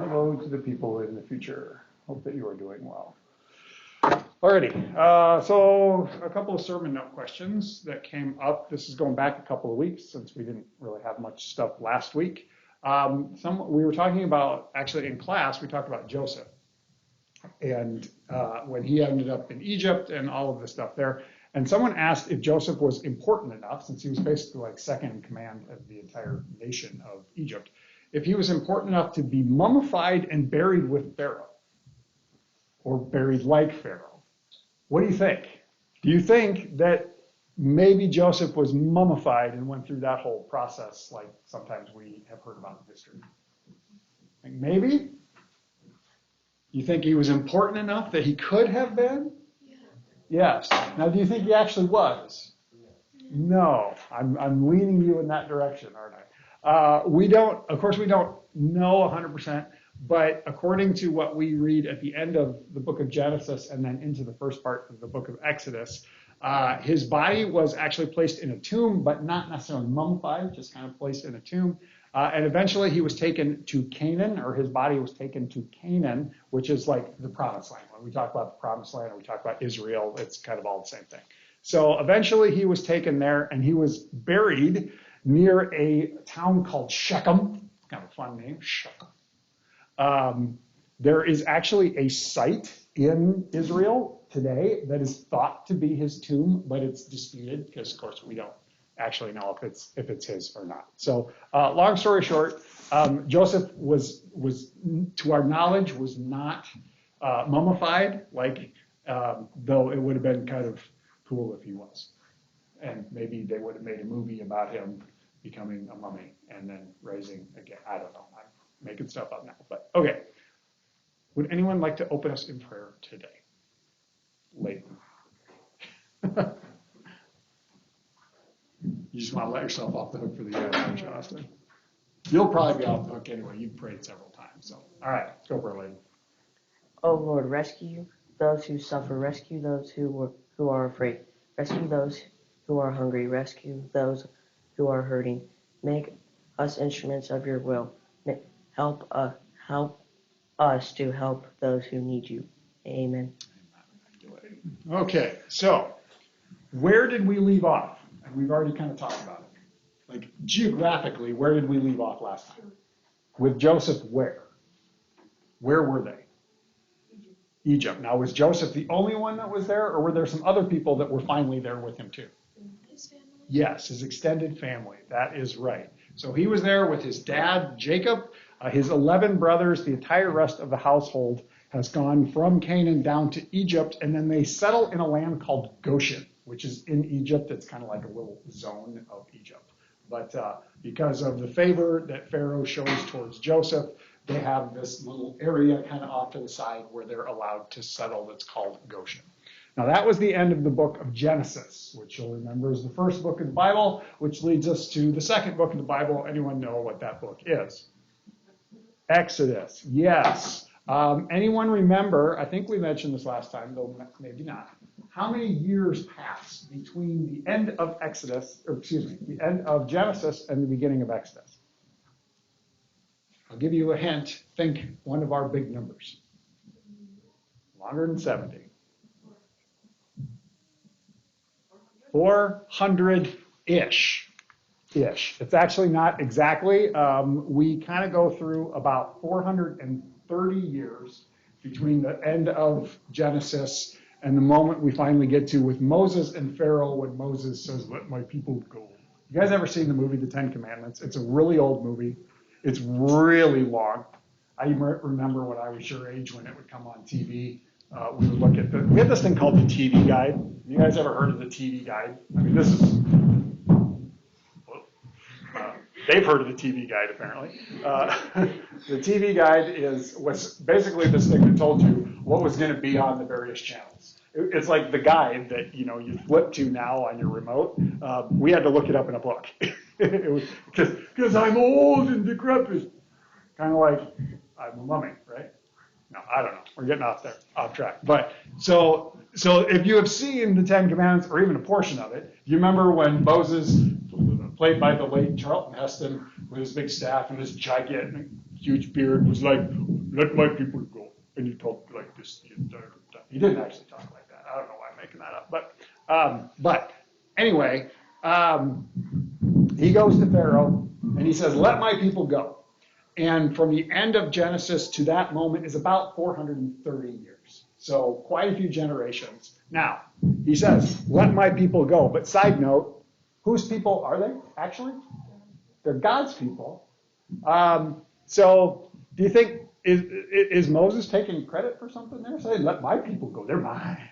Hello to the people in the future. Hope that you are doing well. Alrighty, so a couple of sermon note questions that came up. This is going back a couple of weeks since we didn't really have much stuff last week. We were talking about, actually in class, we talked about Joseph. And when he ended up in Egypt and all of the stuff there. And someone asked if Joseph was important enough, since he was basically like second in command of the entire nation of Egypt, if he was important enough to be mummified and buried with Pharaoh, or buried like Pharaoh. What do you think? Do you think that maybe Joseph was mummified and went through that whole process like sometimes we have heard about in history? Like maybe? You think he was important enough that he could have been? Yeah. Yes. Now, do you think he actually was? No. I'm leaning you in that direction, aren't I? We don't know 100%. But according to what we read at the end of the book of Genesis and then into the first part of the book of Exodus, his body was actually placed in a tomb, but not necessarily mummified, just kind of placed in a tomb. And eventually he was taken to Canaan, or his body was taken to Canaan, which is like the promised land. When we talk about the promised land or we talk about Israel, it's kind of all the same thing. So eventually he was taken there and he was buried near a town called Shechem. Kind of a fun name, Shechem. There is actually a site in Israel today that is thought to be his tomb, but it's disputed because, of course, we don't actually know if it's his or not. So, long story short, Joseph was, to our knowledge, was not mummified, though it would have been kind of cool if he was. And maybe they would have made a movie about him becoming a mummy and then rising again. I don't know. I'm making stuff up now, but okay. Would anyone like to open us in prayer today? Leighton. You just want to let yourself off the hook for the end, don't you, Austin? You'll probably be off the hook anyway. You've prayed several times, so. All right, go for it, Leighton. O Lord, rescue those who suffer. Rescue those who are afraid. Rescue those who are hungry. Rescue those who are hurting. Make us instruments of your will. Help us to help those who need you. Amen. Okay, so where did we leave off? And we've already kind of talked about it. Like geographically, where did we leave off last time? With Joseph, where? Where were they? Egypt. Now, was Joseph the only one that was there, or were there some other people that were finally there with him too? His family? Yes, his extended family. That is right. So he was there with his dad, Jacob, his 11 brothers. The entire rest of the household has gone from Canaan down to Egypt, and then they settle in a land called Goshen, which is in Egypt. It's kind of like a little zone of Egypt. But because of the favor that Pharaoh shows towards Joseph, they have this little area kind of off to the side where they're allowed to settle that's called Goshen. Now, that was the end of the book of Genesis, which you'll remember is the first book of the Bible, which leads us to the second book of the Bible. Anyone know what that book is? Exodus, yes. Anyone remember, I think we mentioned this last time, though maybe not, how many years passed between the end of the end of Genesis and the beginning of Exodus? I'll give you a hint. Think one of our big numbers. Longer than 70. 400-ish. It's actually not exactly. We kind of go through about 430 years between the end of Genesis and the moment we finally get to with Moses and Pharaoh when Moses says, "Let my people go." You guys ever seen the movie The Ten Commandments? It's a really old movie. It's really long. I remember when I was your age when it would come on TV. We would look at we had this thing called the TV Guide. You guys ever heard of the TV Guide? I mean, this is. They've heard of the TV Guide, apparently. The TV Guide was basically this thing that told you what was going to be on the various channels. It's like the guide that you flip to now on your remote. We had to look it up in a book. It was because I'm old and decrepit, kind of like I'm a mummy, right? No, I don't know. We're getting off track. But so if you have seen the Ten Commandments or even a portion of it, you remember when Moses, played by the late Charlton Heston, with his big staff and his gigantic, huge beard, was like, let my people go. And he talked like this the entire time. He didn't actually talk like that. I don't know why I'm making that up. But anyway, he goes to Pharaoh and he says, let my people go. And from the end of Genesis to that moment is about 430 years. So quite a few generations. Now, he says, let my people go. But side note, whose people are they, actually? They're God's people. So do you think, is Moses taking credit for something there? Say, let my people go. They're mine.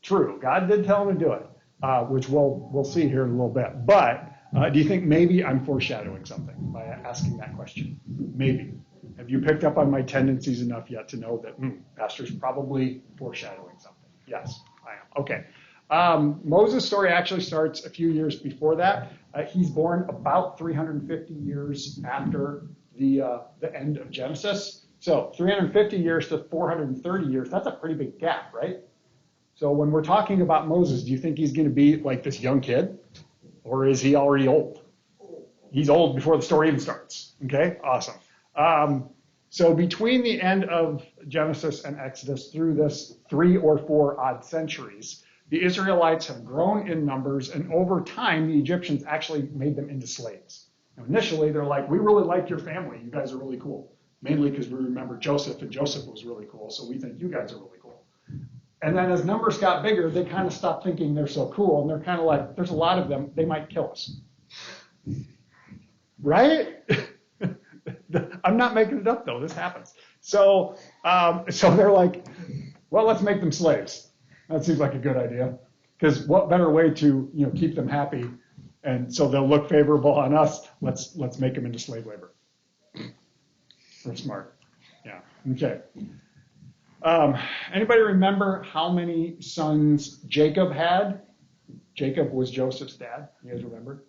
True. God did tell him to do it, which we'll see here in a little bit. But do you think maybe I'm foreshadowing something by asking that question? Maybe. Have you picked up on my tendencies enough yet to know that Pastor's probably foreshadowing something? Yes, I am. Okay. Moses' story actually starts a few years before that. He's born about 350 years after the end of Genesis. So 350 years to 430 years, that's a pretty big gap, right? So when we're talking about Moses, do you think he's going to be like this young kid? Or is he already old? He's old before the story even starts. Okay, awesome. So between the end of Genesis and Exodus through this 3 or 4 odd centuries, the Israelites have grown in numbers, and over time, the Egyptians actually made them into slaves. Now, initially, they're like, we really like your family. You guys are really cool. Mainly because we remember Joseph, and Joseph was really cool, so we think you guys are really cool. And then as numbers got bigger, they kind of stopped thinking they're so cool, and they're kind of like, there's a lot of them, they might kill us. Right? I'm not making it up, though. This happens. So they're like, well, let's make them slaves. That seems like a good idea. Because what better way to keep them happy, and so they'll look favorable on us? Let's make them into slave labor. We're smart. Yeah. Okay. Anybody remember how many sons Jacob had? Jacob was Joseph's dad. You guys remember?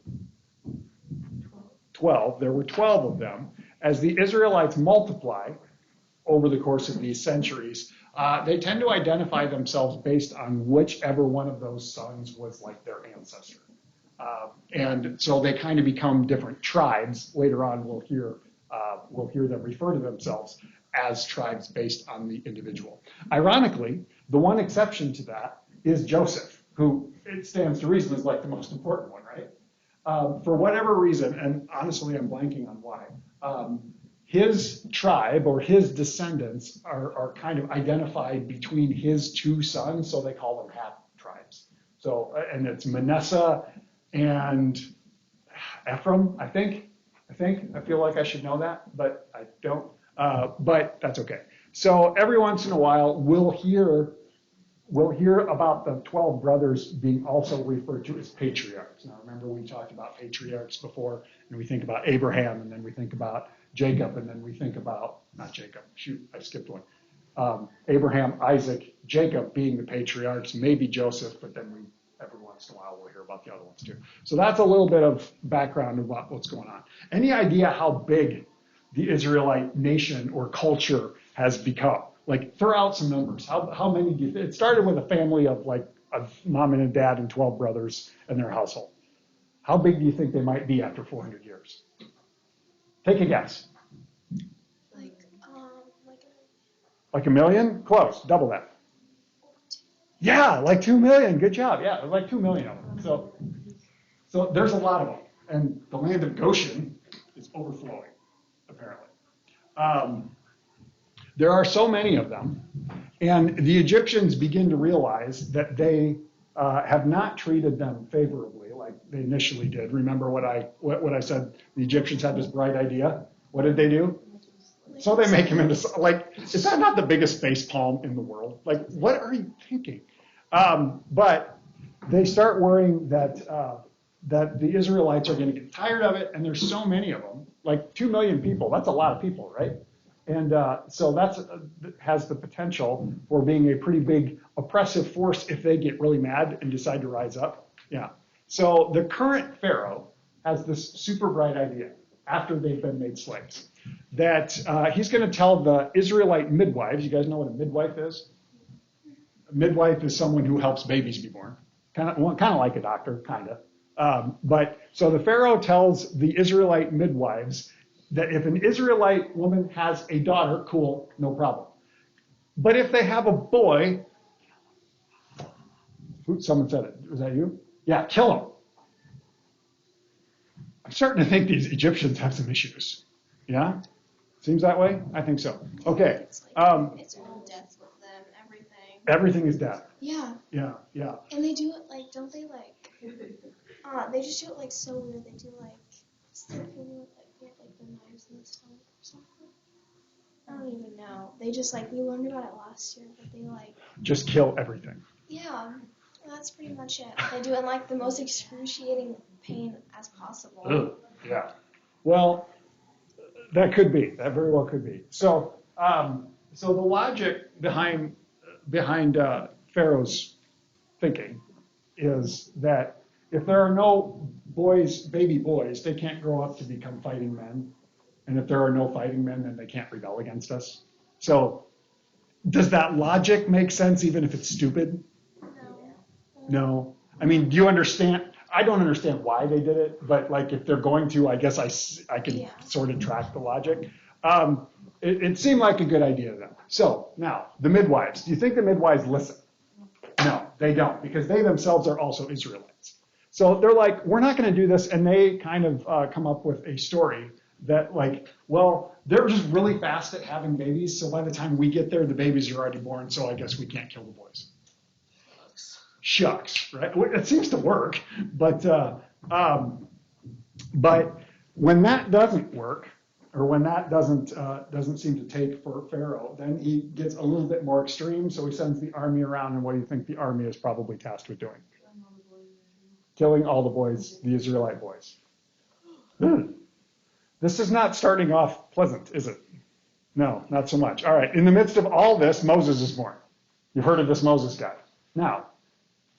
12. There were 12 of them. As the Israelites multiply over the course of these centuries, they tend to identify themselves based on whichever one of those sons was like their ancestor. And so they kind of become different tribes. Later on, we'll hear them refer to themselves as tribes based on the individual. Ironically, the one exception to that is Joseph, who, it stands to reason, is like the most important one, right? For whatever reason, and honestly I'm blanking on why, his tribe or his descendants are kind of identified between his 2 sons, so they call them half tribes. So, and it's Manasseh and Ephraim, I think. I feel like I should know that, but I don't. But that's okay. So every once in a while, we'll hear about the 12 brothers being also referred to as patriarchs. Now, remember we talked about patriarchs before, and we think about Abraham, and then we think about Jacob, and then we think about, not Jacob, shoot, I skipped one. Abraham, Isaac, Jacob being the patriarchs, maybe Joseph, but then every once in a while we'll hear about the other ones too. So that's a little bit of background about what's going on. Any idea how big the Israelite nation or culture has become? Like, throw out some numbers. How many do you think? It started with a family of like a mom and a dad and 12 brothers and their household. How big do you think they might be after 400 years? Take a guess. Like a million? Close. Double that. Yeah, like 2 million. Good job. Yeah, like 2 million of them. So there's a lot of them. And the land of Goshen is overflowing, apparently. There are so many of them. And the Egyptians begin to realize that they have not treated them favorably like they initially did. Remember what I said? The Egyptians had this bright idea. What did they do? So they make him into, like, is that not the biggest facepalm in the world? Like, what are you thinking? But they start worrying that the Israelites are going to get tired of it, and there's so many of them, like 2 million people. That's a lot of people, right? And so that has the potential for being a pretty big oppressive force if they get really mad and decide to rise up. Yeah. So the current Pharaoh has this super bright idea after they've been made slaves that he's going to tell the Israelite midwives. You guys know what a midwife is? A midwife is someone who helps babies be born. Kind of like a doctor, kind of. But so the Pharaoh tells the Israelite midwives that if an Israelite woman has a daughter, cool, no problem. But if they have a boy, someone said it. Was that you? Yeah, kill him. I'm starting to think these Egyptians have some issues. Yeah? Seems that way? I think so. Okay. It's all death with them, everything. Everything is death. Yeah. Yeah, yeah. And they do it like, don't they like, they just do it like so weird. They do like, still with like the knives in the stomach or something. I don't even know. They just like, we learned about it last year, but they like. Just kill everything. Yeah. That's pretty much it. They do it in like the most excruciating pain as possible. Ugh, yeah. Well, that could be. That very well could be. So, so the logic behind Pharaoh's thinking is that if there are no boys, baby boys, they can't grow up to become fighting men, and if there are no fighting men, then they can't rebel against us. So, does that logic make sense, even if it's stupid? No. I mean, do you understand? I don't understand why they did it, but like if they're going to, I guess I can sort of track the logic. It seemed like a good idea to them. So now, the midwives. Do you think the midwives listen? No, they don't, because they themselves are also Israelites. So they're like, we're not going to do this, and they kind of come up with a story that like, well, they're just really fast at having babies, so by the time we get there, the babies are already born, so I guess we can't kill the boys. Shucks, right? It seems to work, but when that doesn't work, or when that doesn't seem to take for Pharaoh, then he gets a little bit more extreme. So he sends the army around, and what do you think the army is probably tasked with doing? Killing all the boys, the Israelite boys. This is not starting off pleasant, is it? No, not so much. All right. In the midst of all this, Moses is born. You've heard of this Moses guy. Now,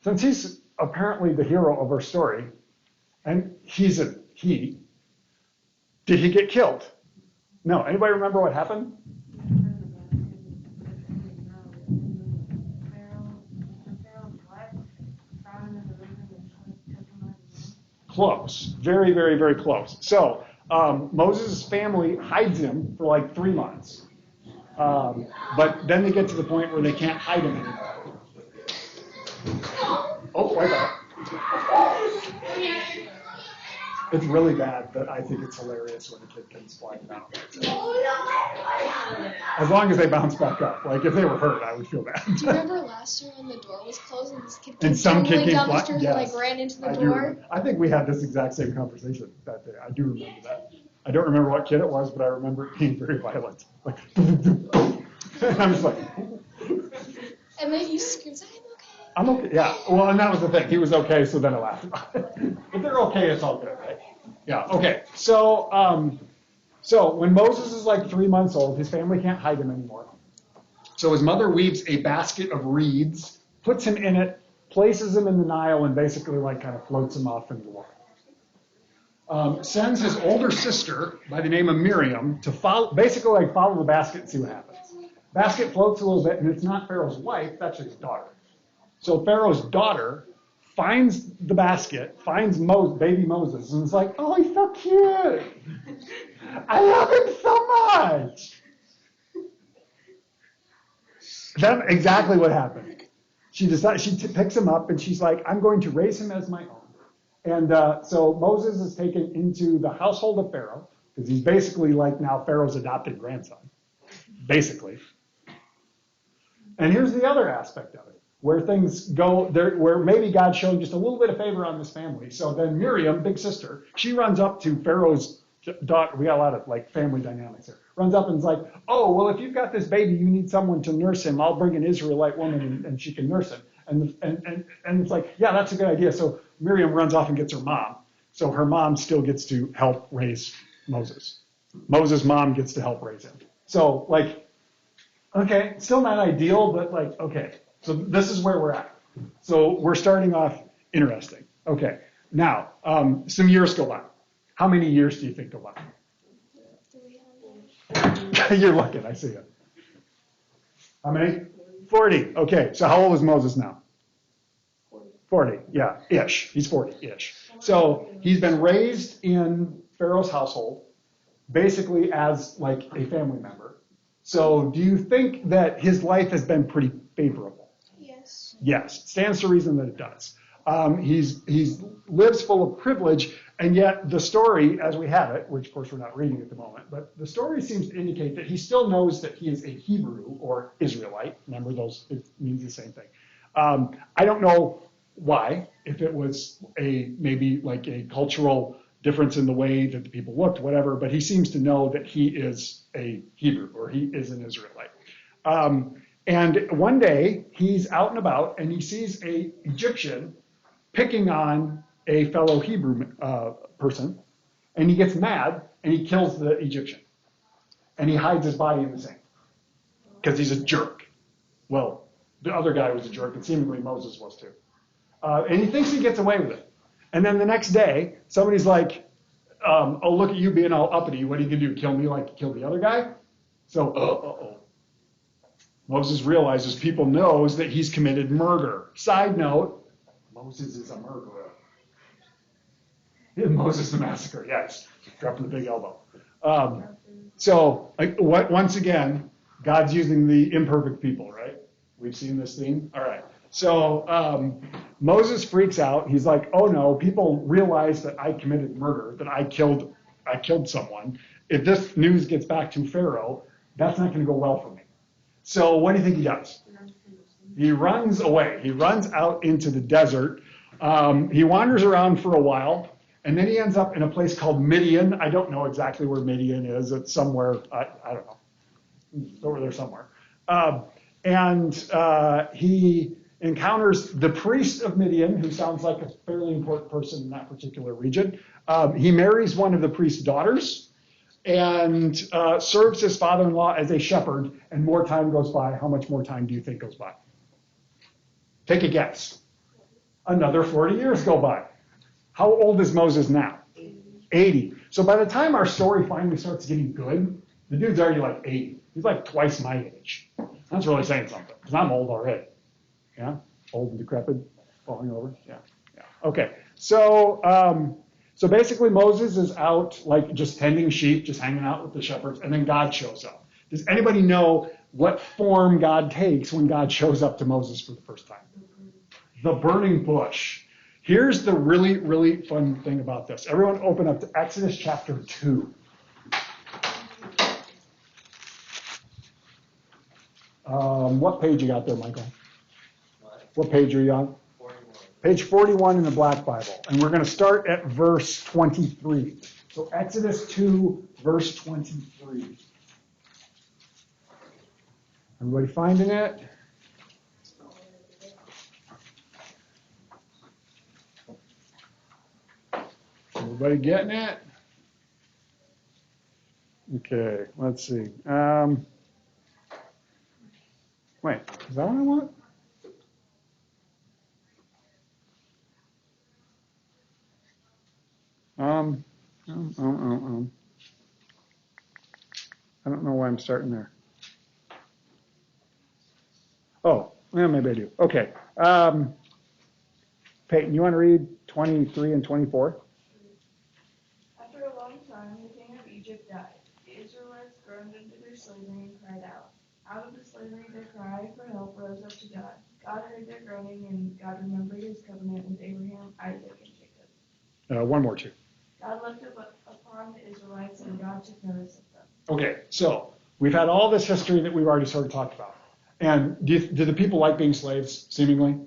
since he's apparently the hero of our story, and he's a he, did he get killed? No. Anybody remember what happened? Close. Very, very, very close. So Moses' family hides him for like 3 months. But then they get to the point where they can't hide him anymore. Oh, wait a minute. It's really bad, but I think it's hilarious when a kid comes flying down. As long as they bounce back up. Like, if they were hurt, I would feel bad. Do you remember last year when the door was closed and this kid came down the stairs and like ran into the door? I think we had this exact same conversation that day. I do remember that. I don't remember what kid it was, but I remember it being very violent. Like, and I'm just like... And then he screams, I'm okay, yeah. Well, and that was the thing. He was okay, so then I laughed about it. If they're okay, it's all good, right? Yeah, okay. So, so when Moses is like 3 months old, his family can't hide him anymore. So his mother weaves a basket of reeds, puts him in it, places him in the Nile, and basically like kind of floats him off into the water. Sends his older sister by the name of Miriam to follow the basket and see what happens. Basket floats a little bit, and it's not Pharaoh's wife, that's his daughter. So Pharaoh's daughter finds the basket, finds baby Moses, and is like, oh, he's so cute. I love him so much. That's exactly what happened. She picks him up, and she's like, I'm going to raise him as my own. And so Moses is taken into the household of Pharaoh, because he's basically like now Pharaoh's adopted grandson, basically. And here's the other aspect of it, where things go, where maybe God showed just a little bit of favor on this family. So then Miriam, big sister, she runs up to Pharaoh's daughter. We got a lot of like family dynamics here. Runs up and is like, oh, well, if you've got this baby, you need someone to nurse him. I'll bring an Israelite woman and she can nurse him. And it's like, yeah, that's a good idea. So Miriam runs off and gets her mom. So her mom still gets to help raise Moses. Moses' mom gets to help raise him. So like, okay, still not ideal, but like, okay. So this is where we're at. So we're starting off interesting. Okay, now, some years go by. How many years do you think go by? 300. You're looking, I see it. How many? 40. Okay, so how old is Moses now? 40, yeah, ish. He's 40-ish. So he's been raised in Pharaoh's household, basically as like a family member. So do you think that his life has been pretty favorable? Yes. Yes, stands to reason that it does. He's lives full of privilege, and yet the story, as we have it, which of course we're not reading at the moment, but the story seems to indicate that he still knows that he is a Hebrew or Israelite. Remember, those, it means the same thing. I don't know why, if it was maybe like a cultural difference in the way that the people looked, whatever, but he seems to know that he is a Hebrew or he is an Israelite. And one day he's out and about and he sees an Egyptian picking on a fellow Hebrew person, and he gets mad and he kills the Egyptian. And he hides his body in the sand because he's a jerk. Well, the other guy was a jerk, and seemingly Moses was too. And he thinks he gets away with it. And then the next day, somebody's like, oh, look at you being all uppity. What are you going to do, kill me like you killed the other guy? So, Moses realizes people knows that he's committed murder. Side note, Moses is a murderer. Moses the massacre, yes. Dropping the big elbow. Once again, God's using the imperfect people, right? We've seen this theme? All right. So Moses freaks out. He's like, oh no, people realize that I committed murder, that I killed someone. If this news gets back to Pharaoh, that's not going to go well for me. So what do you think he does? He runs away. He runs out into the desert. He wanders around for a while, and then he ends up in a place called Midian. I don't know exactly where Midian is. It's somewhere, I don't know. It's over there somewhere. He encounters the priest of Midian, who sounds like a fairly important person in that particular region. He marries one of the priest's daughters and serves his father-in-law as a shepherd, and more time goes by. How much more time do you think goes by? Take a guess. Another 40 years go by. How old is Moses now? 80. So by the time our story finally starts getting good, the dude's already like 80. He's like twice my age. That's really saying something, because I'm old already. Yeah? Old and decrepit, falling over? Yeah. Okay. So basically Moses is out like just tending sheep, just hanging out with the shepherds, and then God shows up. Does anybody know what form God takes when God shows up to Moses for the first time? The burning bush. Here's the really, really fun thing about this. Everyone open up to Exodus chapter 2. What page you got there, Michael? What page are you on? 41. Page 41 in the Black Bible. And we're going to start at verse 23. So Exodus 2, verse 23. Everybody finding it? Everybody getting it? Okay, let's see. Wait, is that what I want? I don't know why I'm starting there. Oh, well, maybe I do. Okay. Peyton, you want to read 23 and 24? After a long time, the king of Egypt died. The Israelites groaned under their slavery and cried out. Out of the slavery, their cry for help rose up to God. God heard their groaning, and God remembered his covenant with Abraham, Isaac, and Jacob. One more, too. God looked upon the Israelites, and God took notice of them. Okay, so we've had all this history that we've already sort of talked about. And do the people like being slaves, seemingly?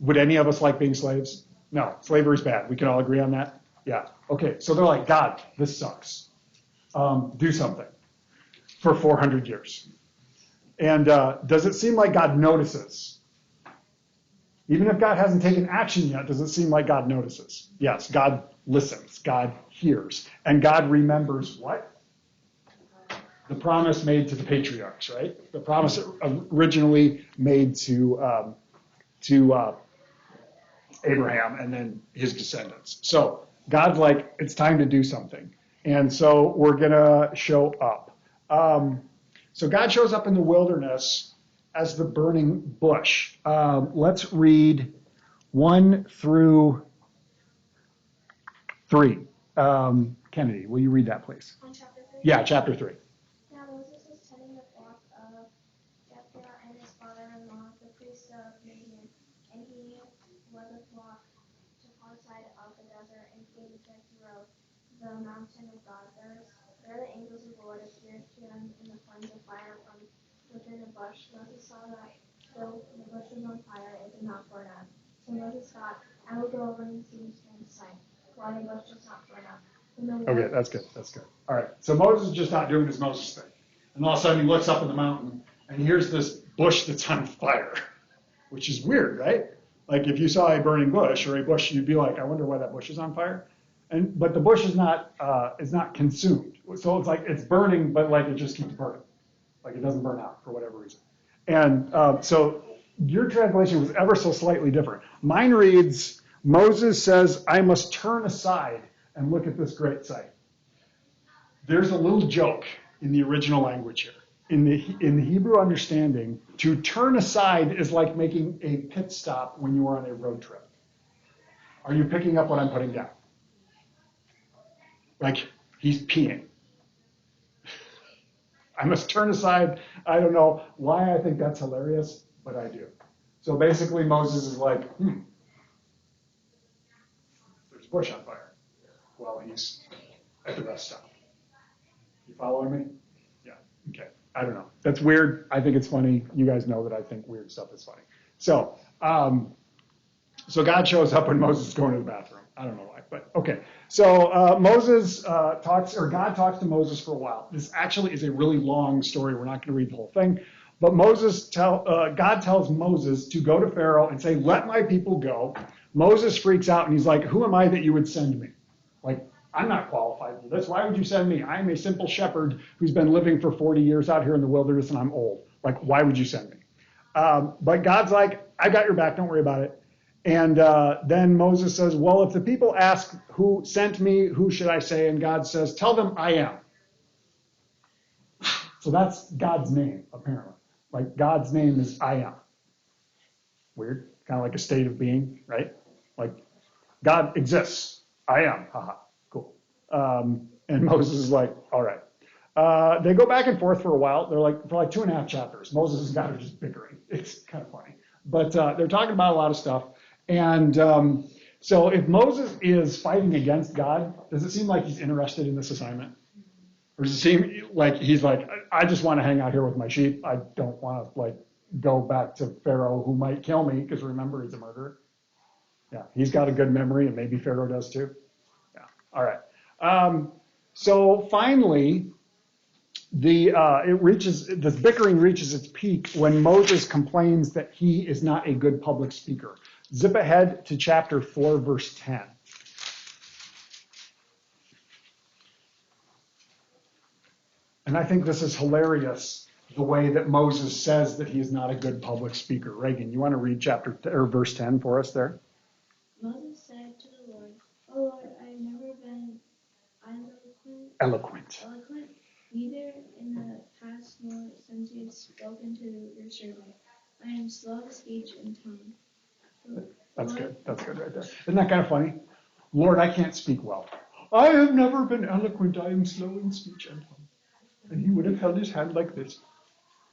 Would any of us like being slaves? No, slavery's bad. We can all agree on that? Yeah. Okay, so they're like, God, this sucks. Do something for 400 years. And does it seem like God notices? Even if God hasn't taken action yet, does it seem like God notices? Yes, God listens. God hears. And God remembers what? The promise made to the patriarchs, right? The promise originally made to Abraham and then his descendants. So God's like, it's time to do something. And so we're going to show up. So God shows up in the wilderness as the burning bush. Let's read 1 through 3. Kennedy, will you read that, please? On chapter 3? Yeah, chapter 3. Now Moses was tending the flock of Jethro and his father-in-law, the priest of Midian, and he led the flock to far side of the desert and came to Horeb, the mountain of God. There the angels of the Lord appeared to him in the flames of fire from within a bush. Moses saw that though the bush was on fire, it did not burn up. So Moses thought, I will go over and see this man's sight, why the bush does not burn up. Okay, that's good. That's good. All right. So Moses is just not doing his Moses thing. And all of a sudden he looks up in the mountain and here's this bush that's on fire, which is weird, right? Like if you saw a burning bush or a bush, you'd be like, I wonder why that bush is on fire. But the bush is not consumed. So it's like it's burning, but like it just keeps burning. Like it doesn't burn out for whatever reason. And so your translation was ever so slightly different. Mine reads, Moses says, I must turn aside and look at this great sight. There's a little joke in the original language here. In the Hebrew understanding, to turn aside is like making a pit stop when you are on a road trip. Are you picking up what I'm putting down? Like he's peeing. I must turn aside. I don't know why I think that's hilarious, but I do. So basically Moses is like, there's a bush on fire while he's at the rest stop. You following me? Yeah. Okay. I don't know. That's weird. I think it's funny. You guys know that I think weird stuff is funny. So God shows up when Moses is going to the bathroom. I don't know why, but okay. So God talks to Moses for a while. This actually is a really long story. We're not going to read the whole thing. But God tells Moses to go to Pharaoh and say, let my people go. Moses freaks out and he's like, who am I that you would send me? Like, I'm not qualified for this. Why would you send me? I'm a simple shepherd who's been living for 40 years out here in the wilderness and I'm old. Like, why would you send me? But God's like, I got your back. Don't worry about it. And then Moses says, well, if the people ask who sent me, who should I say? And God says, tell them I am. So that's God's name, apparently. Like God's name is I am. Weird. Kind of like a state of being, right? Like God exists. I am. Haha. Cool. And Moses is like, all right. They go back and forth for a while. They're like, for like 2.5 chapters. Moses and God are just bickering. It's kind of funny. But they're talking about a lot of stuff. And so if Moses is fighting against God, does it seem like he's interested in this assignment? Or does it seem like he's like, I just want to hang out here with my sheep. I don't want to like go back to Pharaoh who might kill me because remember he's a murderer. Yeah, he's got a good memory and maybe Pharaoh does too. Yeah, all right. So finally, this bickering reaches its peak when Moses complains that he is not a good public speaker. Zip ahead to chapter 4, verse 10. And I think this is hilarious, the way that Moses says that he is not a good public speaker. Reagan, you want to read verse 10 for us there? Moses said to the Lord, "O Lord, I have never been Eloquent. neither in the past nor since you have spoken to your servant. I am slow of speech and tongue." That's good. That's good right there. Isn't that kind of funny? Lord, I can't speak well. I have never been eloquent. I am slow in speech and tongue. And he would have held his hand like this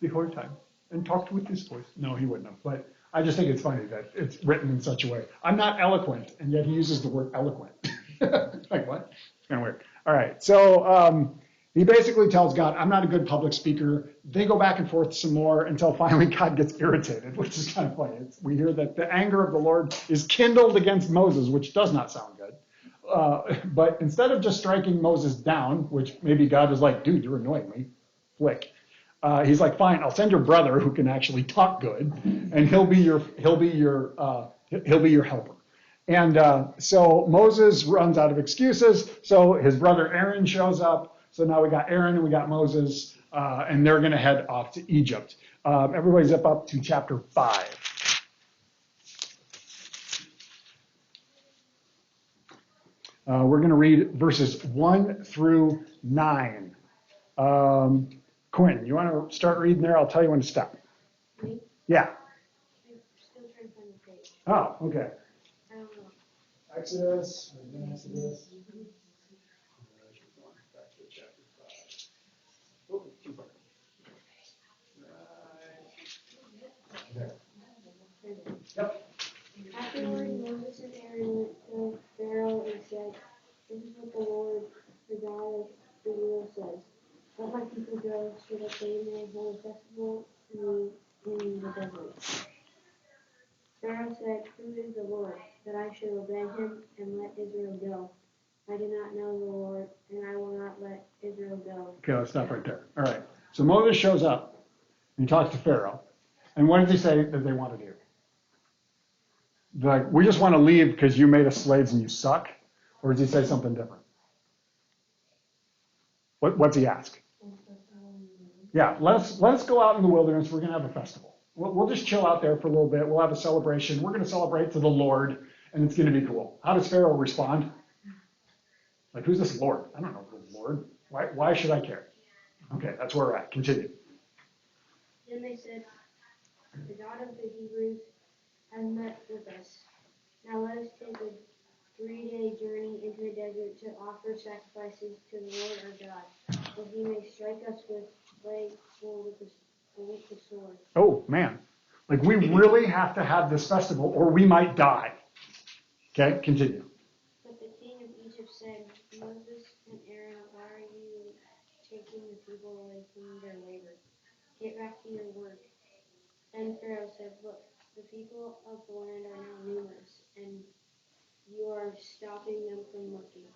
the whole time and talked with his voice. No, he wouldn't have. But I just think it's funny that it's written in such a way. I'm not eloquent, and yet he uses the word eloquent. Like what? It's kind of weird. All right. So he basically tells God, I'm not a good public speaker. They go back and forth some more until finally God gets irritated, which is kind of funny. We hear that the anger of the Lord is kindled against Moses, which does not sound good. But instead of just striking Moses down, which maybe God was like, dude, you're annoying me, flick. He's like, fine, I'll send your brother who can actually talk good, and he'll be your helper. And so Moses runs out of excuses. So his brother Aaron shows up. So now we got Aaron and we got Moses, and they're going to head off to Egypt. Everybody zip up to chapter 5. We're going to read verses 1 through 9. Quentin, you want to start reading there? I'll tell you when to stop. Me? Yeah. I'm still trying to find the page. Oh, okay. I don't know. Exodus. This is what the Lord, the God of Israel says. Let my people go so that they may hold a festival to me in the desert. Pharaoh said, Who is the Lord, that I should obey him and let Israel go? I do not know the Lord, and I will not let Israel go. Okay, let's stop right there. All right. So Moses shows up and he talks to Pharaoh. And what does he say that they want to do? They're like, we just want to leave because you made us slaves and you suck? Or does he say something different? What's he ask? Yeah, let's go out in the wilderness. We're going to have a festival. We'll just chill out there for a little bit. We'll have a celebration. We're going to celebrate to the Lord, and it's going to be cool. How does Pharaoh respond? Like, who's this Lord? I don't know the Lord. Why should I care? Okay, that's where we're at. Continue. Then they said, The God of the Hebrews has met with us. Now let us take a 3-day journey into the desert to offer sacrifices to the Lord our God, that he may strike us with plague or with the sword. Oh, man. Like, we really have to have this festival or we might die. Okay, continue. But the king of Egypt said, Moses and Aaron, why are you taking the people away from their labor? Get back to your work. Then Pharaoh said, Look, the people of the land are now numerous, and you are stopping them from working.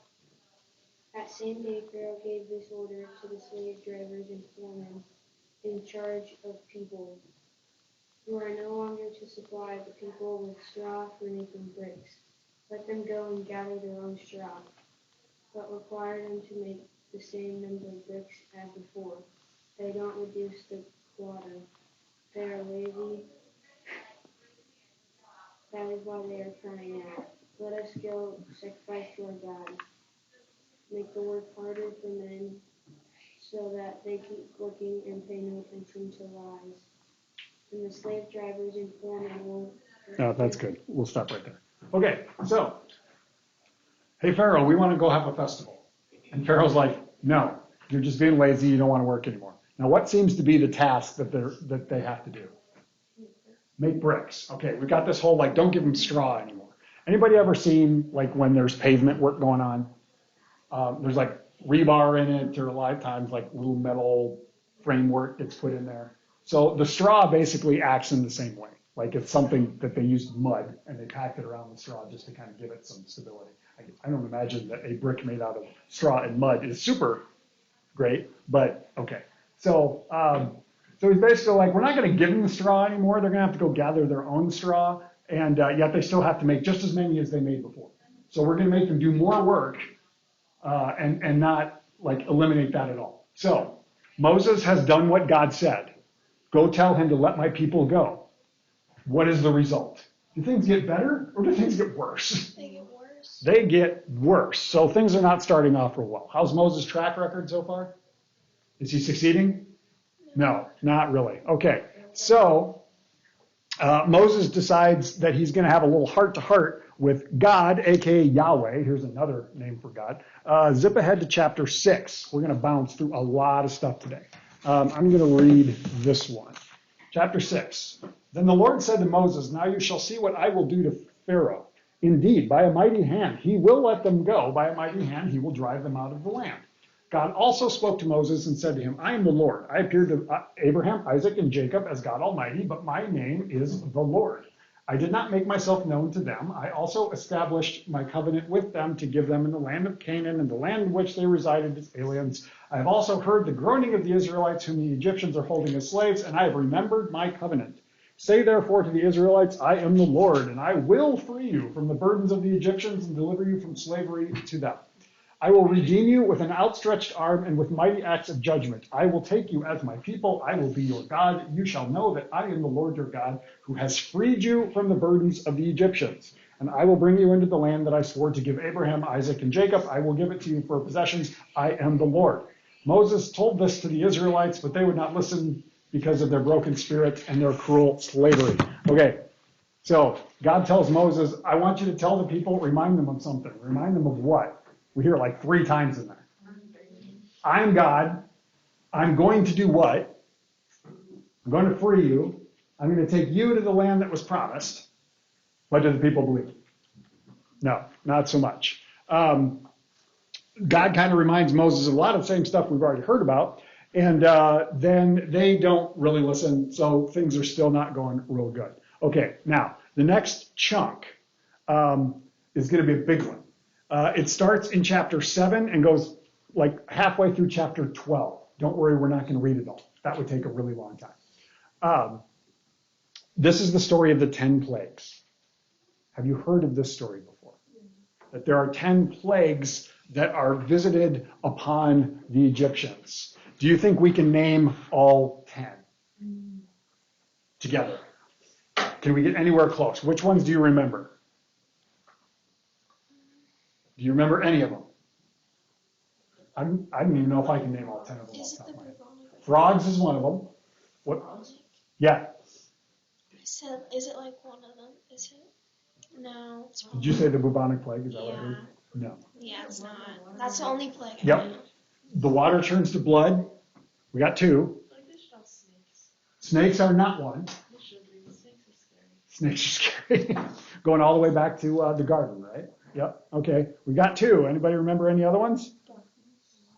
That same day Pharaoh gave this order to the slave drivers and foremen in charge of people. You are no longer to supply the people with straw for making bricks. Let them go and gather their own straw, but require them to make the same number of bricks as before. They don't reduce the quota. They are lazy. That is why they are crying out. Let us go sacrifice to our God. Make the work harder for men so that they keep working and pay no attention to lies. And the slave drivers and foremen will... Oh, that's good. We'll stop right there. Okay, so, hey, Pharaoh, we want to go have a festival. And Pharaoh's like, no, you're just being lazy. You don't want to work anymore. Now, what seems to be the task that they have to do? Make bricks. Okay, we've got this whole, like, don't give them straw anymore. Anybody ever seen, like, when there's pavement work going on? There's, like, rebar in it, or a lot of times, like, little metal framework gets put in there. So the straw basically acts in the same way. Like, it's something that they use mud, and they packed it around the straw just to kind of give it some stability. I don't imagine that a brick made out of straw and mud is super great, but okay. So he's basically like, we're not going to give them the straw anymore. They're going to have to go gather their own straw, and yet they still have to make just as many as they made before. So we're going to make them do more work and not like eliminate that at all. So Moses has done what God said. Go tell him to let my people go. What is the result? Do things get better or do things get worse? They get worse. They get worse. So things are not starting off real well. How's Moses' track record so far? Is he succeeding? No, not really. Okay, so Moses decides that he's going to have a little heart-to-heart with God, a.k.a. Yahweh. Here's another name for God. Zip ahead to chapter 6. We're going to bounce through a lot of stuff today. I'm going to read this one. Chapter 6. Then the Lord said to Moses, Now you shall see what I will do to Pharaoh. Indeed, by a mighty hand he will let them go. By a mighty hand he will drive them out of the land. God also spoke to Moses and said to him, I am the Lord. I appeared to Abraham, Isaac, and Jacob as God Almighty, but my name is the Lord. I did not make myself known to them. I also established my covenant with them to give them in the land of Canaan and the land in which they resided as aliens. I have also heard the groaning of the Israelites whom the Egyptians are holding as slaves, and I have remembered my covenant. Say therefore to the Israelites, I am the Lord, and I will free you from the burdens of the Egyptians and deliver you from slavery to them. I will redeem you with an outstretched arm and with mighty acts of judgment. I will take you as my people. I will be your God. You shall know that I am the Lord your God, who has freed you from the burdens of the Egyptians. And I will bring you into the land that I swore to give Abraham, Isaac, and Jacob. I will give it to you for possessions. I am the Lord. Moses told this to the Israelites, but they would not listen because of their broken spirit and their cruel slavery. Okay, so God tells Moses, I want you to tell the people, remind them of something. Remind them of what? We hear it like 3 times in there. I'm God. I'm going to do what? I'm going to free you. I'm going to take you to the land that was promised. What do the people believe? No, not so much. God kind of reminds Moses of a lot of the same stuff we've already heard about. And then they don't really listen, so things are still not going real good. Okay, now, the next chunk is going to be a big one. It starts in chapter 7 and goes like halfway through chapter 12. Don't worry, we're not going to read it all. That would take a really long time. This is the story of the 10 plagues. Have you heard of this story before? That there are 10 plagues that are visited upon the Egyptians. Do you think we can name all 10 together? Can we get anywhere close? Which ones do you remember? Do you remember any of them? I don't even know if I can name all 10 of them. Is it the Off the top of my head. bubonic? Frogs is one of them. What? Yeah. So, is it like one of them? Is it? No. It's Did you say the bubonic plague? Is that what I Yeah. heard? No. Yeah, it's not. That's the only plague. I Yep. know. The water turns to blood. We got 2. Like they should have snakes. Snakes are not one. They should be. Snakes are scary. Snakes are scary. Going all the way back to the garden, right? Yep. Okay. We got 2. Anybody remember any other ones?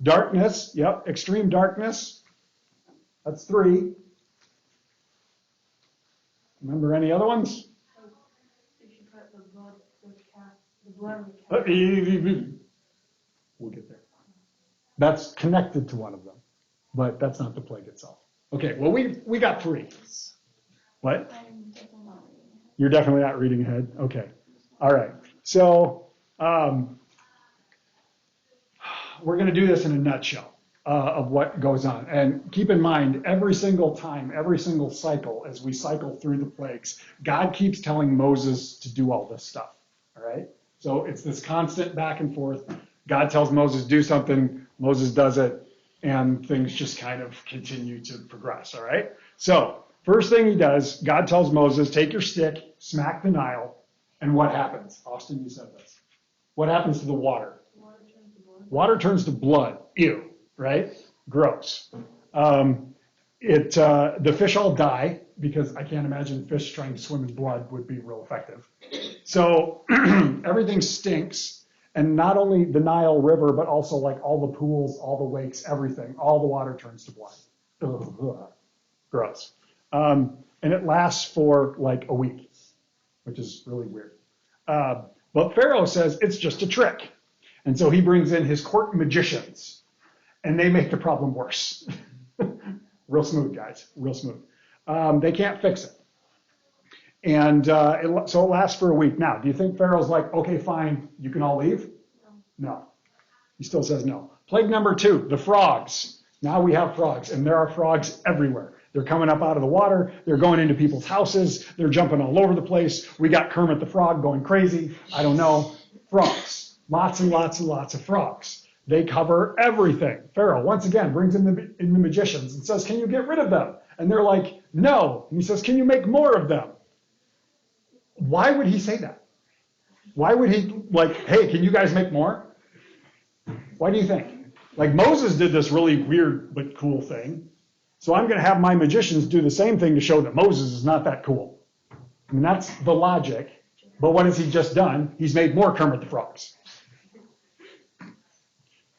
Darkness. Yep. Extreme darkness. That's 3. Remember any other ones? If you put the blood with cat, the blood with cat. We'll get there. That's connected to one of them, but that's not the plague itself. Okay. Well, we got 3. What? You're definitely not reading ahead. Okay. All right. So we're going to do this in a nutshell of what goes on. And keep in mind, every single time, every single cycle, as we cycle through the plagues, God keeps telling Moses to do all this stuff. All right? So it's this constant back and forth. God tells Moses, do something. Moses does it. And things just kind of continue to progress. All right? So first thing he does, God tells Moses, take your stick, smack the Nile. And what happens? Austin, you said this. What happens to the water? Water turns to blood. Ew, right? Gross. The fish all die because I can't imagine fish trying to swim in blood would be real effective. So everything stinks. And not only the Nile River, but also like all the pools, all the lakes, everything, all the water turns to blood. Ugh, gross. And it lasts for like a week, which is really weird. But Pharaoh says it's just a trick. And so he brings in his court magicians, and they make the problem worse. Real smooth, guys, real smooth. They can't fix it. And so it lasts for a week. Now, do you think Pharaoh's like, okay, fine, you can all leave? No. He still says no. Plague number 2, the frogs. Now we have frogs, and there are frogs everywhere. They're coming up out of the water. They're going into people's houses. They're jumping all over the place. We got Kermit the Frog going crazy. I don't know. Frogs. Lots and lots and lots of frogs. They cover everything. Pharaoh, once again, brings in the magicians and says, can you get rid of them? And they're like, no. And he says, can you make more of them? Why would he say that? Why would he, like, hey, can you guys make more? Why do you think? Like, Moses did this really weird but cool thing. So I'm going to have my magicians do the same thing to show that Moses is not that cool. I mean, that's the logic. But what has he just done? He's made more Kermit the Frogs.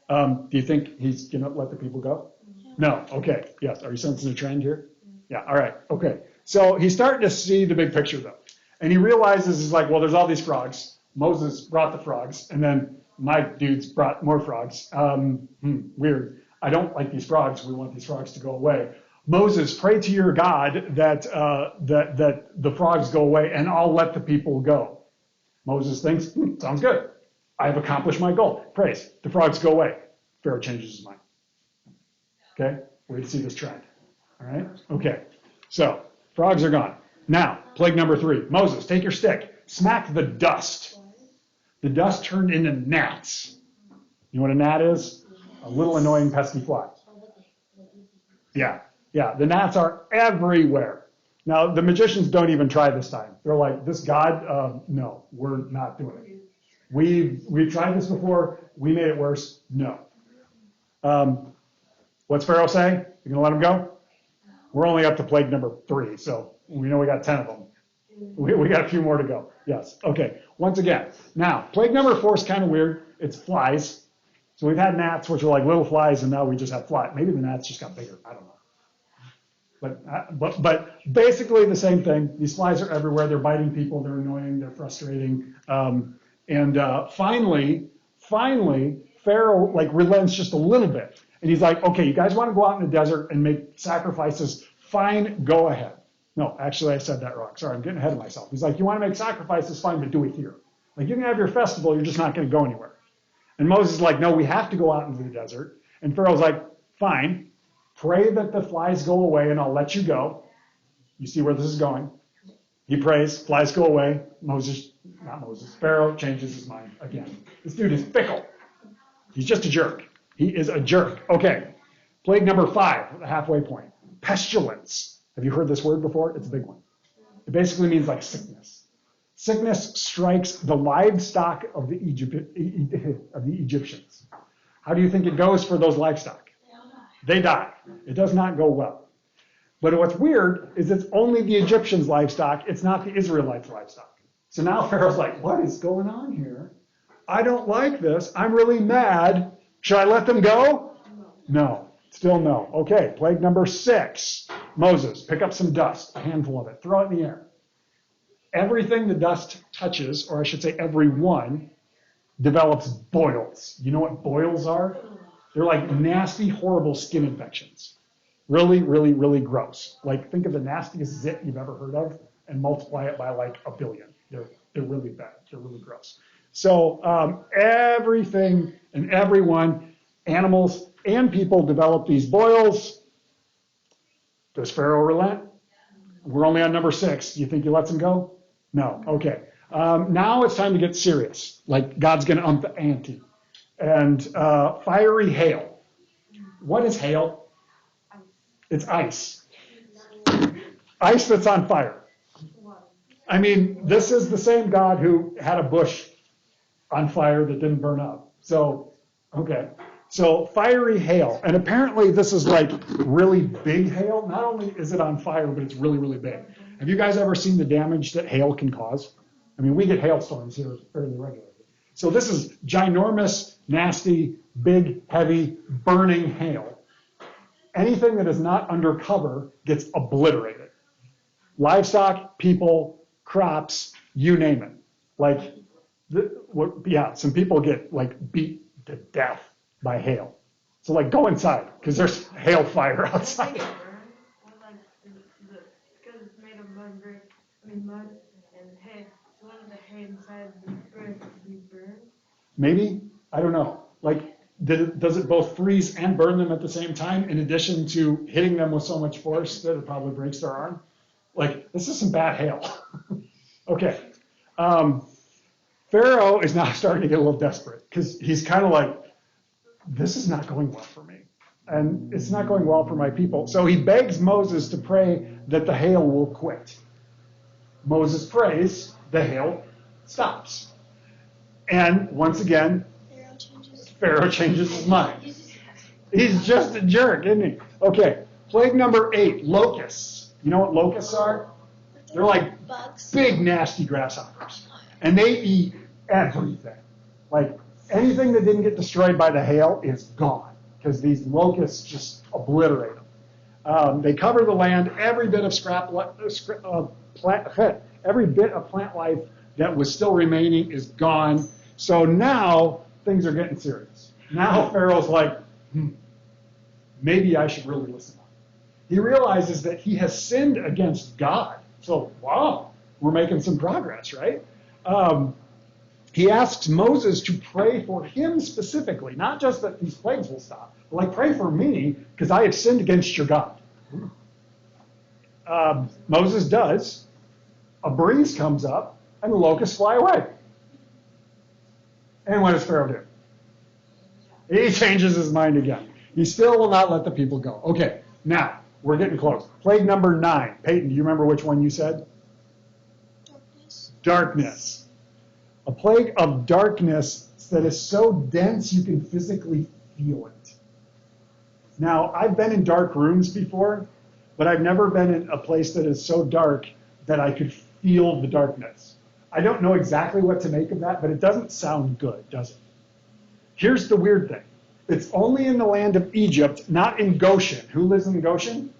Do you think he's going to let the people go? No. Okay. Yes. Are you sensing a trend here? Yeah. All right. Okay. So he's starting to see the big picture, though. And he realizes, he's like, well, there's all these frogs. Moses brought the frogs, and then my dudes brought more frogs. Weird. I don't like these frogs. We want these frogs to go away. Moses, pray to your God that the frogs go away, and I'll let the people go. Moses thinks, sounds good. I have accomplished my goal. Praise. The frogs go away. Pharaoh changes his mind. Okay? We're going to see this trend. All right? Okay. So, frogs are gone. Now, plague number 3. Moses, take your stick. Smack the dust. The dust turned into gnats. You know what a gnat is? A little annoying pesky fly. Yeah. The gnats are everywhere. Now, the magicians don't even try this time. They're like, this God, no, we're not doing it. We've tried this before. We made it worse. No. What's Pharaoh saying? You gonna let him go? We're only up to plague number 3, so we know we got 10 of them. We got a few more to go. Yes. Okay. Once again. Now, plague number 4 is kind of weird. It's flies. So we've had gnats, which are like little flies, and now we just have flies. Maybe the gnats just got bigger. I don't know. But basically the same thing. These flies are everywhere. They're biting people. They're annoying. They're frustrating. Finally, Pharaoh like relents just a little bit. And he's like, okay, you guys want to go out in the desert and make sacrifices? Fine, go ahead. No, actually, I said that wrong. Sorry, I'm getting ahead of myself. He's like, you want to make sacrifices? Fine, but do it here. Like, you can have your festival. You're just not going to go anywhere. And Moses is like, no, we have to go out into the desert. And Pharaoh's like, fine, pray that the flies go away and I'll let you go. You see where this is going? He prays, flies go away. Pharaoh changes his mind again. This dude is fickle. He's just a jerk. He is a jerk. Okay, plague number 5, the halfway point. Pestilence. Have you heard this word before? It's a big one. It basically means like sickness. Sickness strikes the livestock of the Egyptians. How do you think it goes for those livestock? They die. It does not go well. But what's weird is it's only the Egyptians' livestock. It's not the Israelites' livestock. So now Pharaoh's like, what is going on here? I don't like this. I'm really mad. Should I let them go? No. Still no. Okay, plague number 6. Moses, pick up some dust, a handful of it. Throw it in the air. Everything the dust touches, or I should say everyone, develops boils. You know what boils are? They're like nasty, horrible skin infections. Really, really, really gross. Like, think of the nastiest zit you've ever heard of and multiply it by like 1 billion. They're really bad. They're really gross. So everything and everyone, animals and people, develop these boils. Does Pharaoh relent? We're only on number 6. Do you think he lets him go? No. Okay. Now it's time to get serious. Like, God's going to ump the ante. And fiery hail. What is hail? It's ice. Ice that's on fire. I mean, this is the same God who had a bush on fire that didn't burn up. So, okay. So fiery hail. And apparently this is like really big hail. Not only is it on fire, but it's really, really big. Have you guys ever seen the damage that hail can cause? I mean, we get hailstorms here fairly regularly. So this is ginormous, nasty, big, heavy, burning hail. Anything that is not under cover gets obliterated. Livestock, people, crops, you name it. Like, some people get like beat to death by hail. So like, go inside because there's hail fire outside. Because it's made of mud and hay. So what does the hay inside the brick be burned? Maybe, I don't know. Like, does it both freeze and burn them at the same time, in addition to hitting them with so much force that it probably breaks their arm? Like, this is some bad hail. Okay. Pharaoh is now starting to get a little desperate because he's kind of like, this is not going well for me. And it's not going well for my people. So he begs Moses to pray that the hail will quit. Moses prays, the hail stops. And once again, Pharaoh changes his mind. He's just a jerk, isn't he? Okay, plague number 8, locusts. You know what locusts are? They're like bugs. Big, nasty grasshoppers. And they eat everything. Like, anything that didn't get destroyed by the hail is gone because these locusts just obliterate them. They cover the land. Every bit of plant life that was still remaining is gone. So now things are getting serious. Now Pharaoh's like, maybe I should really listen. He realizes that he has sinned against God. So, wow, we're making some progress, right? He asks Moses to pray for him specifically, not just that these plagues will stop, but like, pray for me because I have sinned against your God. Moses does. A breeze comes up and the locusts fly away. And what does Pharaoh do? He changes his mind again. He still will not let the people go. Okay, now, we're getting close. Plague number 9. Peyton, do you remember which one you said? Darkness. A plague of darkness that is so dense you can physically feel it. Now, I've been in dark rooms before, but I've never been in a place that is so dark that I could feel the darkness. I don't know exactly what to make of that, but it doesn't sound good, does it? Here's the weird thing. It's only in the land of Egypt, not in Goshen. Who lives in Goshen?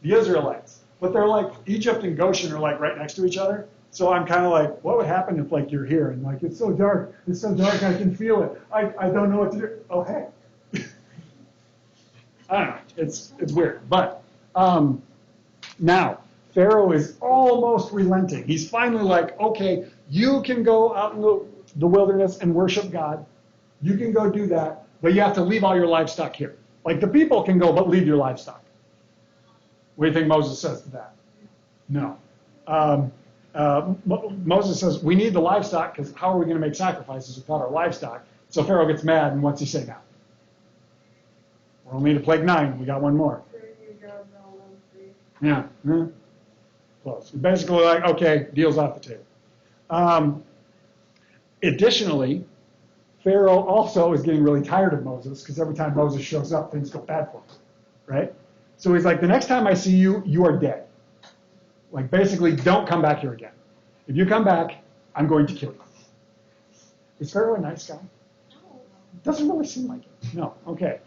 The Israelites. But they're like, Egypt and Goshen are like right next to each other. So I'm kind of like, what would happen if like you're here and like it's so dark I can feel it. I don't know what to do. Oh hey. I don't know. It's weird. But now Pharaoh is almost relenting. He's finally like, okay, you can go out in the wilderness and worship God. You can go do that, but you have to leave all your livestock here. Like the people can go, but leave your livestock. What do you think Moses says to that? No. Moses says, we need the livestock because how are we going to make sacrifices without our livestock? So Pharaoh gets mad, and what's he say now? We're only to plague 9. We got one more. Yeah. Close. Basically like, okay, deal's off the table. Additionally, Pharaoh also is getting really tired of Moses because every time Moses shows up, things go bad for him, right? So he's like, the next time I see you, you are dead. Like basically, don't come back here again. If you come back, I'm going to kill you. Is Pharaoh a nice guy? No. Doesn't really seem like it. No. Okay.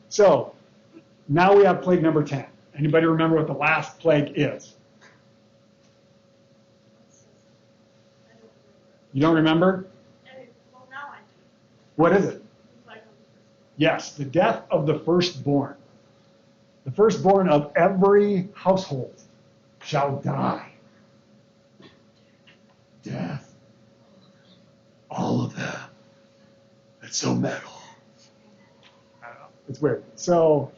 So now we have plague number 10. Anybody remember what the last plague is? You don't remember? Well, now I do. What is it? Yes, the death of the firstborn. The firstborn of every household shall die. Death. All of them. It's so metal. I don't know. It's weird. So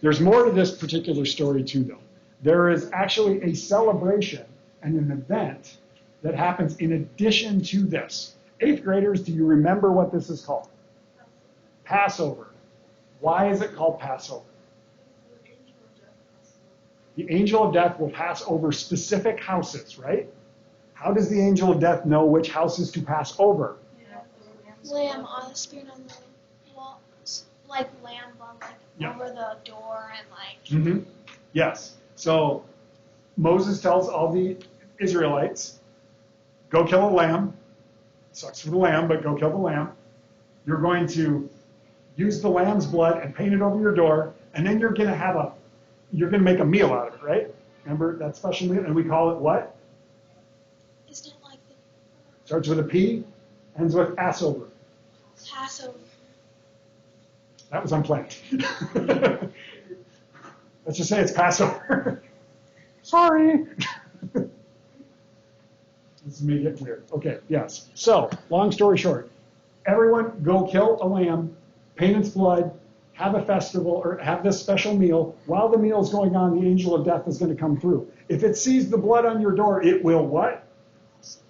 there's more to this particular story too, though. There is actually a celebration and an event that happens in addition to this. 8th graders, do you remember what this is called? Passover. Why is it called Passover? The angel of death will pass over specific houses, right? How does the angel of death know which houses to pass over? Lamb on the spirit on the walls, like lamb on over the door and like. Mm-hmm. Yes. So Moses tells all the Israelites, go kill a lamb. Sucks for the lamb, but go kill the lamb. You're going to use the lamb's blood and paint it over your door, and then you're going to make a meal out of it, right? Remember that special meal? And we call it what? Isn't it like the Starts with a P, ends with Passover. Passover? That was unplanned. Let's just say it's Passover. Sorry. This is me getting weird. Okay, yes. So, long story short, everyone go kill a lamb, paint its blood, have a festival, or have this special meal. While the meal is going on, the angel of death is going to come through. If it sees the blood on your door, it will what?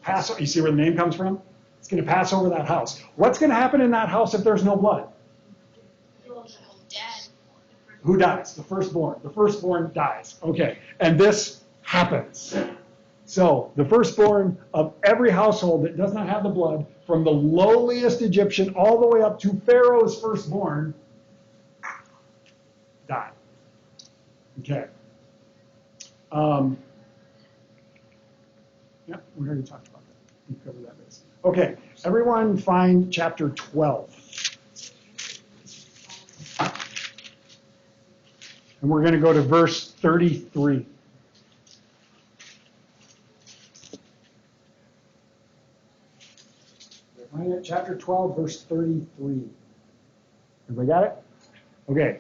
Pass. You see where the name comes from? It's going to pass over that house. What's going to happen in that house if there's no blood? Dead. Who dies? The firstborn. The firstborn dies. Okay. And this happens. So the firstborn of every household that does not have the blood, from the lowliest Egyptian all the way up to Pharaoh's firstborn, die. Okay. Yeah, we already talked about that. We covered that base. Okay, everyone find chapter 12. And we're going to go to verse 33. Find it, chapter 12, verse 33. Everybody got it? Okay.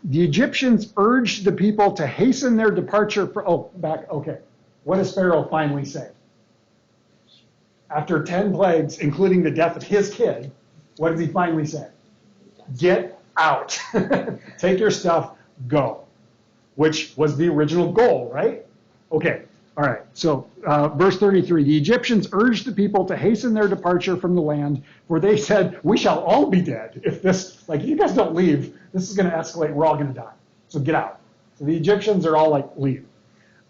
The Egyptians urged the people to hasten their departure. Okay. What does Pharaoh finally say? After 10 plagues, including the death of his kid, what does he finally say? Get out. Take your stuff, go. Which was the original goal, right? Okay. All right. So, verse 33, the Egyptians urged the people to hasten their departure from the land, for they said, we shall all be dead if this, like, you guys don't leave, this is going to escalate and we're all going to die. So get out. So the Egyptians are all like, leave.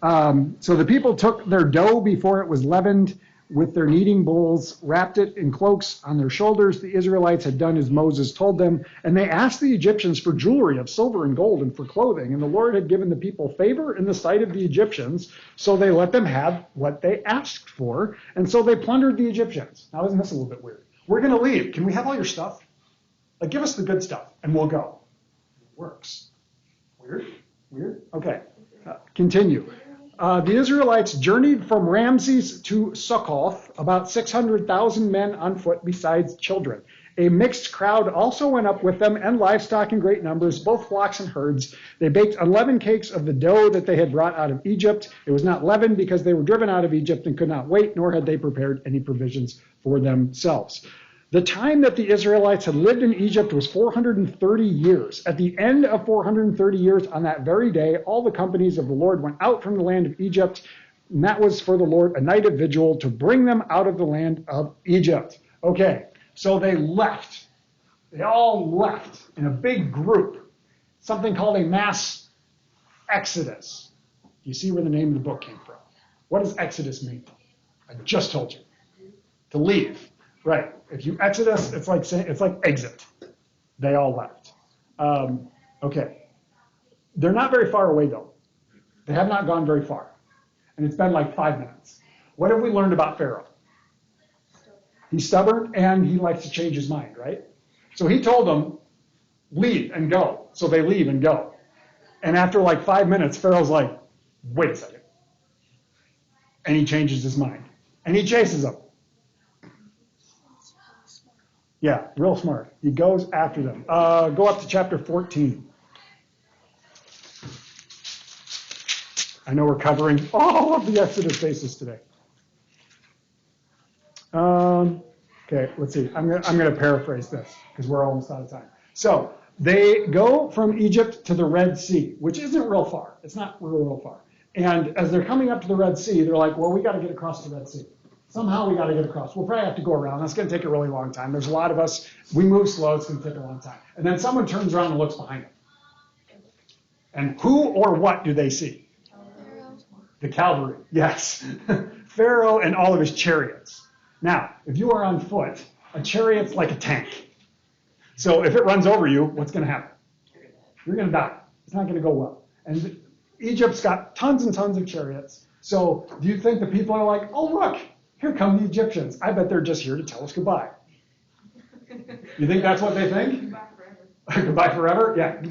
So the people took their dough before it was leavened, with their kneading bowls, wrapped it in cloaks on their shoulders. The Israelites had done as Moses told them, and they asked the Egyptians for jewelry of silver and gold and for clothing. And the Lord had given the people favor in the sight of the Egyptians, so they let them have what they asked for, and so they plundered the Egyptians. Now, isn't this a little bit weird? We're going to leave. Can we have all your stuff? Like, give us the good stuff, and we'll go. It works. Weird? Weird? Okay. Continue. The Israelites journeyed from Ramses to Succoth, about 600,000 men on foot besides children. A mixed crowd also went up with them, and livestock in great numbers, both flocks and herds. They baked unleavened cakes of the dough that they had brought out of Egypt. It was not leavened because they were driven out of Egypt and could not wait, nor had they prepared any provisions for themselves. The time that the Israelites had lived in Egypt was 430 years. At the end of 430 years, on that very day, all the companies of the Lord went out from the land of Egypt, and that was for the Lord a night of vigil to bring them out of the land of Egypt. Okay, so they left. They all left in a big group, something called a mass exodus. You see where the name of the book came from. What does exodus mean? I just told you. To leave. Right. If you exodus, it's like exit. They all left. Okay. They're not very far away, though. They have not gone very far. And it's been like 5 minutes. What have we learned about Pharaoh? He's stubborn and he likes to change his mind, right? So he told them, leave and go. So they leave and go. And after like 5 minutes, Pharaoh's like, wait a second. And he changes his mind. And he chases them. Yeah, real smart. He goes after them. Go up to chapter 14. I know we're covering all of the Exodus bases today. Okay, let's see. I'm gonna paraphrase this because we're almost out of time. So they go from Egypt to the Red Sea, which isn't real far. It's not real far. And as they're coming up to the Red Sea, they're like, well, we got to get across the Red Sea. Somehow we got to get across. We'll probably have to go around. That's going to take a really long time. There's a lot of us. We move slow. It's going to take a long time. And then someone turns around and looks behind them. And who or what do they see? Pharaoh. The cavalry. Yes. Pharaoh and all of his chariots. Now, if you are on foot, a chariot's like a tank. So if it runs over you, what's going to happen? You're going to die. It's not going to go well. And Egypt's got tons and tons of chariots. So do you think the people are like, oh, look, here come the Egyptians. I bet they're just here to tell us goodbye. You think that's what they think? Goodbye forever. Goodbye forever? Yeah.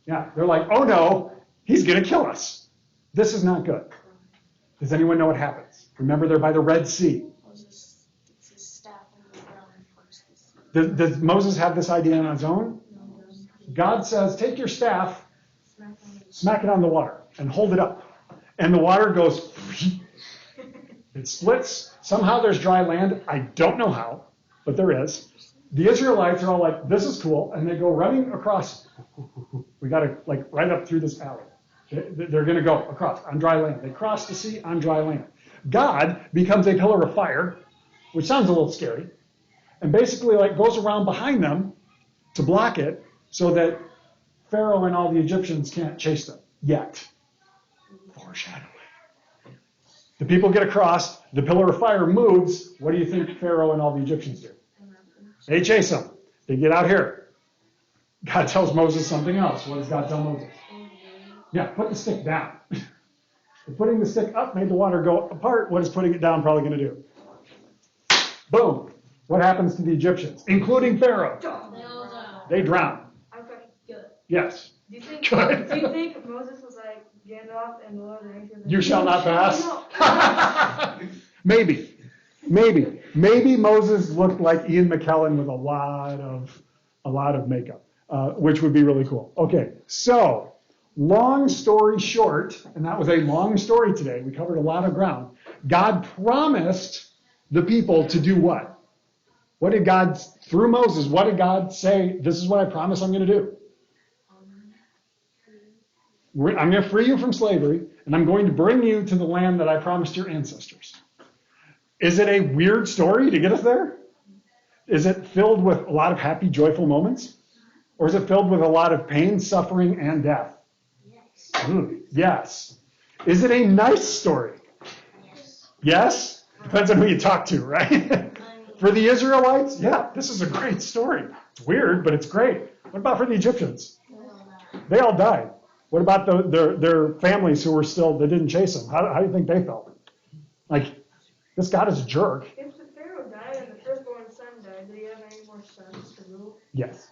Yeah. They're like, oh no, he's going to kill us. This is not good. Does anyone know what happens? Remember, they're by the Red Sea. Moses puts his staff on the ground and parts the sea. Does Moses have this idea on his own? God says, take your staff, smack it on the water, and hold it up. And the water goes, it splits. Somehow there's dry land. I don't know how, but there is. The Israelites are all like, this is cool. And they go running across. We got to like right up through this alley. They're going to go across on dry land. They cross the sea on dry land. God becomes a pillar of fire, which sounds a little scary, and basically like goes around behind them to block it so that Pharaoh and all the Egyptians can't chase them yet. Foreshadowing. The people get across. The pillar of fire moves. What do you think Pharaoh and all the Egyptians do? They chase them. They get out here. God tells Moses something else. What does God tell Moses? Yeah, put the stick down. If putting the stick up made the water go apart, what is putting it down probably going to do? Boom. What happens to the Egyptians, including Pharaoh? They drown. Okay, good. Yes. Do you think Moses was like Gandalf and Lord of the Rings? You shall not pass. No. Maybe Moses looked like Ian McKellen with a lot of makeup, which would be really cool. Okay, so long story short, and that was a long story today. We covered a lot of ground. God promised the people to do what? What did God, through Moses, what did God say? This is what I promise I'm going to do. I'm going to free you from slavery, and I'm going to bring you to the land that I promised your ancestors. Is it a weird story to get us there? Is it filled with a lot of happy, joyful moments? Or is it filled with a lot of pain, suffering, and death? Yes. Yes. Is it a nice story? Yes. Yes? Depends on who you talk to, right? For the Israelites, yeah, this is a great story. It's weird, but it's great. What about for the Egyptians? They all died. What about their families who were still, that didn't chase them? How do you think they felt? Like, this God is a jerk. If the Pharaoh died and the firstborn son died, did he have any more sons to rule? Yes.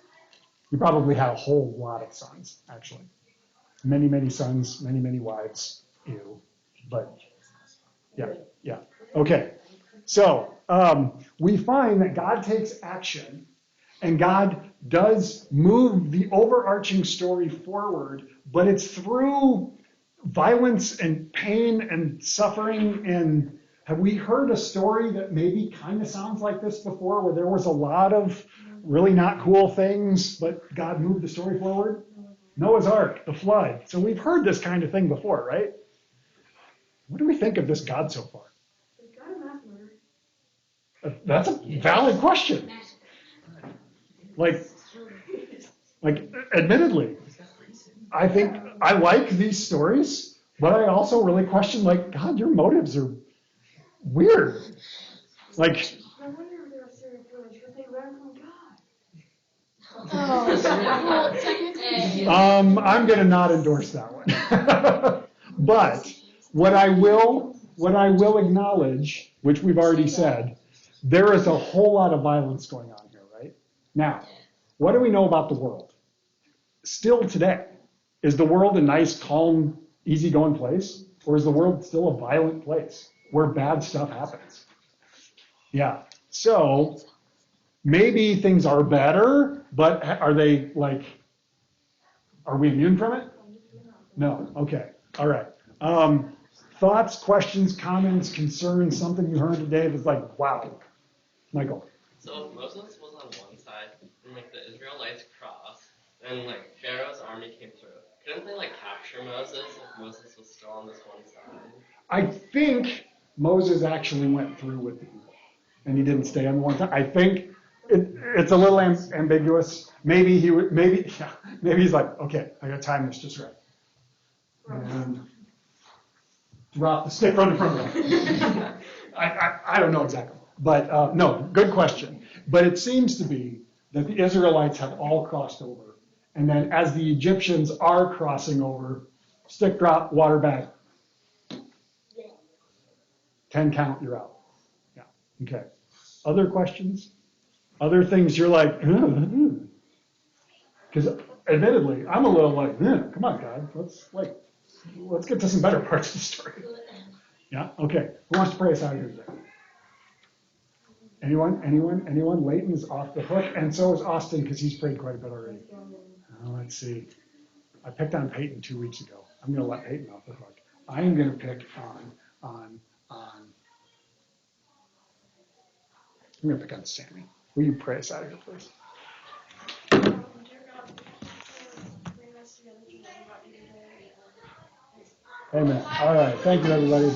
He probably had a whole lot of sons, actually. Many, many sons, many, many wives. Ew. But, yeah. Okay. So, we find that God takes action, and God does move the overarching story forward, but it's through violence and pain and suffering. And have we heard a story that maybe kind of sounds like this before, where there was a lot of really not cool things, but God moved the story forward? Noah's Ark, the flood. So we've heard this kind of thing before, right? What do we think of this God so far? Is God a mass murderer? That's a valid question. Like, admittedly, I think I like these stories, but I also really question, like, God, your motives are weird. Like, No wonder they were serial killers, because they ran from God. I'm going to not endorse that one. But what I will acknowledge, which we've already said, there is a whole lot of violence going on here, right? Now, what do we know about the world? Still today, is the world a nice, calm, easygoing place? Or is the world still a violent place where bad stuff happens? Yeah. So maybe things are better, but are they like, are we immune from it? No. Okay. All right. Thoughts, questions, comments, concerns, something you heard today that's like, wow. Michael. So if Moses was on one side, and like the Israelites crossed, and like Pharaoh's army came through, couldn't they like capture Moses if Moses was still on this one side? I think Moses actually went through with the people, and he didn't stay on the one side. I think it's a little ambiguous. Maybe he would. Maybe he's like, okay, I got to time this just right, and drop the stick right in front of him. I don't know exactly, but no, good question. But it seems to be that the Israelites have all crossed over, and then as the Egyptians are crossing over, stick drop, water back. 10 count, you're out. Yeah. Okay. Other questions? Other things you're like, because admittedly, I'm a little like, come on, God, let's get to some better parts of the story. Yeah. Okay. Who wants to pray us out of here today? Anyone? Leighton is off the hook, and so is Austin because he's prayed quite a bit already. Let's see. I picked on Peyton 2 weeks ago. I'm going to let Peyton off the hook. I am going to pick on. I'm going to pick on Sammy. Will you pray us out of here, please? Dear God, bring us together to learn about you today. Amen. All right. Thank you, everybody.